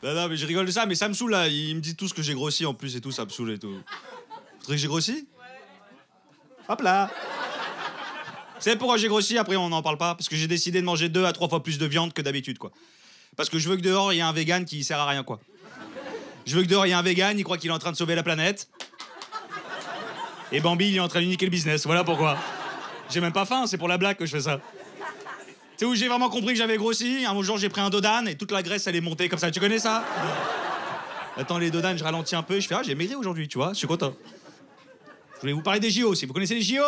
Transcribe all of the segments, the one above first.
Non, mais je rigole de ça, mais ça me saoule, là. Il me dit tous que j'ai grossi, en plus, et tout, ça me saoule et tout. Vous trouvez que j'ai grossi? Ouais. Hop là. Vous savez pourquoi j'ai grossi? Après, on n'en parle pas. Parce que j'ai décidé de manger 2 à 3 fois plus de viande que d'habitude, quoi. Parce que je veux que dehors, il y ait un vegan qui sert à rien, quoi. Je veux que dehors, il y ait un vegan, il croit qu'il est en train de sauver la planète. Et Bambi, il est en train de niquer le business. Voilà pourquoi. J'ai même pas faim, c'est pour la blague que je fais ça. Tu sais où j'ai vraiment compris que j'avais grossi? Un jour, j'ai pris un Dodane et toute la graisse, elle est montée comme ça. Tu connais ça? Attends, les Dodanes, je ralentis un peu. Je fais, ah, j'ai maigri aujourd'hui, tu vois, je suis content. Je voulais vous parler des JO aussi. Vous connaissez les JO?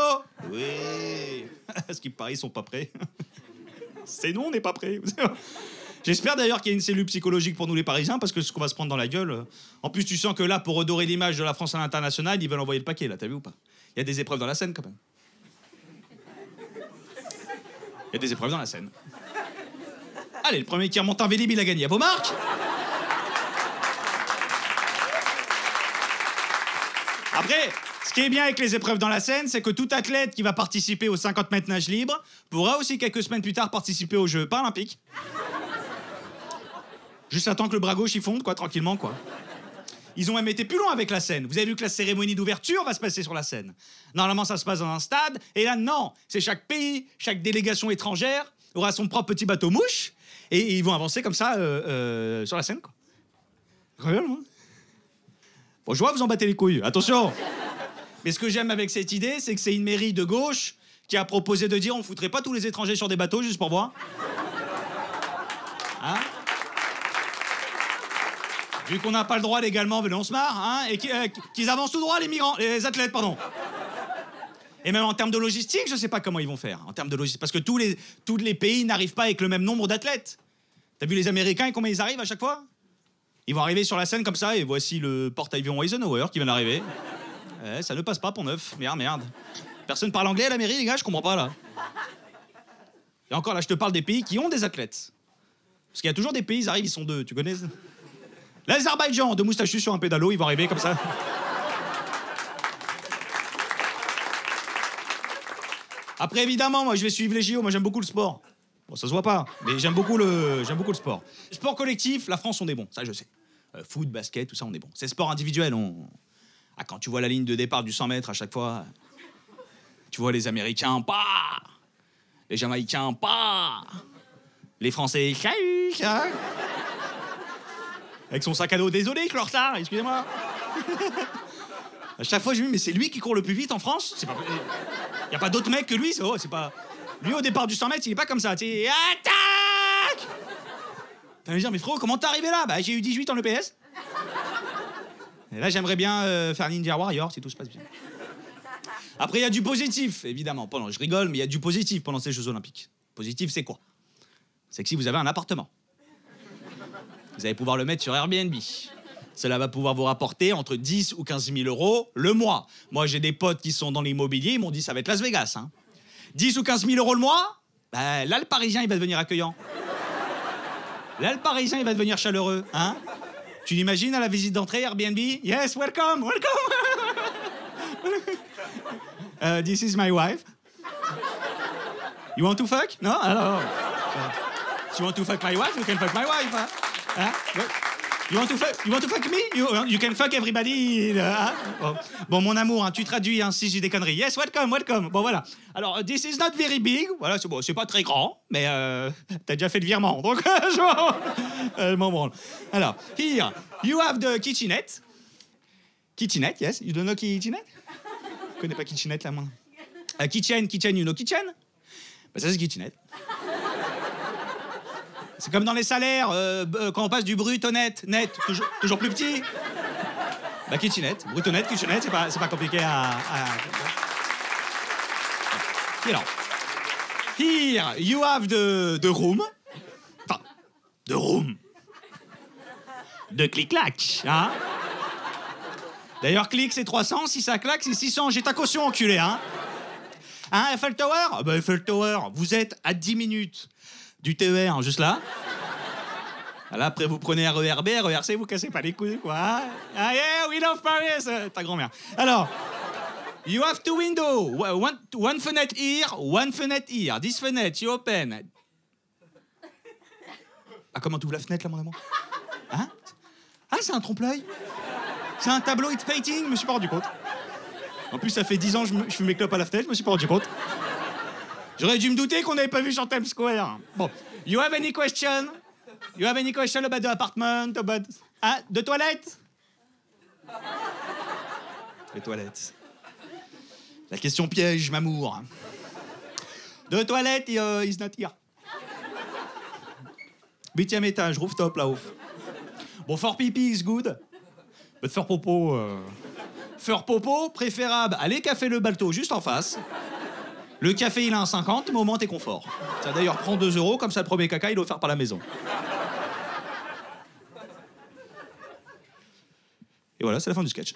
Oui. Ce qui me paraît, ils sont pas prêts. C'est nous, on n'est pas prêts. J'espère d'ailleurs qu'il y a une cellule psychologique pour nous les Parisiens, parce que ce qu'on va se prendre dans la gueule... En plus, tu sens que là, pour redorer l'image de la France à l'international, ils veulent envoyer le paquet, là, t'as vu ou pas? Il y a des épreuves dans la Seine, quand même. Il y a des épreuves dans la Seine. Allez, le premier qui remonte un Vélib, il a gagné. À vos marques? Après, ce qui est bien avec les épreuves dans la Seine, c'est que tout athlète qui va participer aux 50 mètres nage libre pourra aussi quelques semaines plus tard participer aux Jeux paralympiques. Juste attends que le bras gauche y fonde, quoi, tranquillement, quoi. Ils ont même été plus loin avec la Seine. Vous avez vu que la cérémonie d'ouverture va se passer sur la Seine. Normalement, ça se passe dans un stade. Et là, non. C'est chaque pays, chaque délégation étrangère aura son propre petit bateau mouche. Et ils vont avancer comme ça sur la Seine, quoi. Incroyable, hein? Bon, je vois, vous en battez les couilles. Attention. Mais ce que j'aime avec cette idée, c'est que c'est une mairie de gauche qui a proposé de dire on foutrait pas tous les étrangers sur des bateaux juste pour voir. Hein? Vu qu'on n'a pas le droit légalement, venez, on se marre, hein, et qu'ils avancent tout droit, les migrants, les athlètes, pardon. Et même en termes de logistique, je sais pas comment ils vont faire, en termes de logistique, parce que tous les pays n'arrivent pas avec le même nombre d'athlètes. T'as vu les Américains et comment ils arrivent à chaque fois? Ils vont arriver sur la scène comme ça, et voici le porte-avions Eisenhower qui vient d'arriver. Ça ne passe pas, Pont-Neuf, merde. Personne parle anglais à la mairie, les gars, je comprends pas, là. Et encore, là, je te parle des pays qui ont des athlètes. Parce qu'il y a toujours des pays, ils arrivent, ils sont 2, tu connais? L'Azerbaïdjan, 2 moustachus sur un pédalo, ils vont arriver comme ça. Après, évidemment, moi, je vais suivre les JO. Moi, j'aime beaucoup le sport. Bon, ça se voit pas, mais j'aime beaucoup le sport. Sport collectif, la France, on est bon, ça, je sais. Foot, basket, tout ça, on est bon. C'est sport individuel, Ah, quand tu vois la ligne de départ du 100 mètres à chaque fois, tu vois les Américains, pas. Les Jamaïcains, pas. Les Français, salut, hein. Avec son sac à dos, désolé, que le retard, excusez-moi. À chaque fois, je me dis, mais c'est lui qui court le plus vite en France? C'est pas... Y a pas d'autre mec que lui, c'est pas... Lui, au départ du 100 mètres, il est pas comme ça, tu sais, attaque! T'as me dire, mais frérot, comment t'es arrivé là? Bah, j'ai eu 18 en EPS. Et là, j'aimerais bien faire Ninja Warrior, si tout se passe bien. Après, il y a du positif, évidemment. Je rigole, mais il y a du positif pendant ces Jeux Olympiques. Positif, c'est quoi? C'est que si vous avez un appartement, vous allez pouvoir le mettre sur Airbnb. Cela va pouvoir vous rapporter entre 10 ou 15 000 euros le mois. Moi, j'ai des potes qui sont dans l'immobilier, ils m'ont dit ça va être Las Vegas. Hein. 10 ou 15 000 euros le mois, bah, là, le Parisien, il va devenir accueillant. Là, le Parisien, il va devenir chaleureux. Hein. Tu l'imagines à la visite d'entrée Airbnb? Yes, welcome, welcome. This is my wife. You want to fuck? No? Alors. You want to fuck my wife? You can fuck my wife. Hein? Hein? You want to fuck me? You can fuck everybody. Hein? Bon, mon amour, hein, tu traduis hein, si j'ai des conneries. Yes, welcome, welcome. Bon, voilà. Alors, this is not very big. Voilà, c'est pas très grand, mais t'as déjà fait le virement. Donc, je m'en branle. Alors, here, you have the kitchenette. Kitchenette, yes. You don't know kitchenette? Je connais pas kitchenette, là, moi. Kitchen, you know kitchen? Bah, ça, c'est kitchenette. C'est comme dans les salaires, quand on passe du brut au net, toujours plus petit. Bah, kitchenette, brut au net, kitchenette, c'est pas compliqué à... Alors, here, you have the room. Enfin, the room. De clic-clac, hein. D'ailleurs, clic, c'est 300, si ça claque, c'est 600. J'ai ta caution, enculé, hein. Hein, Eiffel Tower? Bah, Eiffel Tower, vous êtes à 10 minutes du TER, juste là. Là, après, vous prenez RERB, RERC, vous cassez pas les couilles, quoi. Hein? Ah, yeah, we love Paris, ta grand-mère. Alors, you have 2 windows. One fenêtre here, one fenêtre here. This fenêtre, you open. Ah, comment t'ouvres la fenêtre, là, mon amour? Hein? Ah, c'est un trompe-l'œil? C'est un tableau hit painting? Je me suis pas rendu compte. En plus, ça fait 10 ans que je fume mes clopes à la fenêtre, je me suis pas rendu compte. J'aurais dû me douter qu'on n'avait pas vu sur Times Square. Bon. You have any question? You have any question about the apartment? About... Ah, de toilettes? Les toilettes. La question piège, m'amour. De toilettes, is not here. 8e étage, rooftop là-haut. Bon, for pipi is good. But for popo... Faire popo, préférable, allez café Le Balto juste en face. Le café, il a un 50, mais au moins t'es confort. Ça d'ailleurs prend 2 €, comme ça le premier caca, il est offert par la maison. Et voilà, c'est la fin du sketch.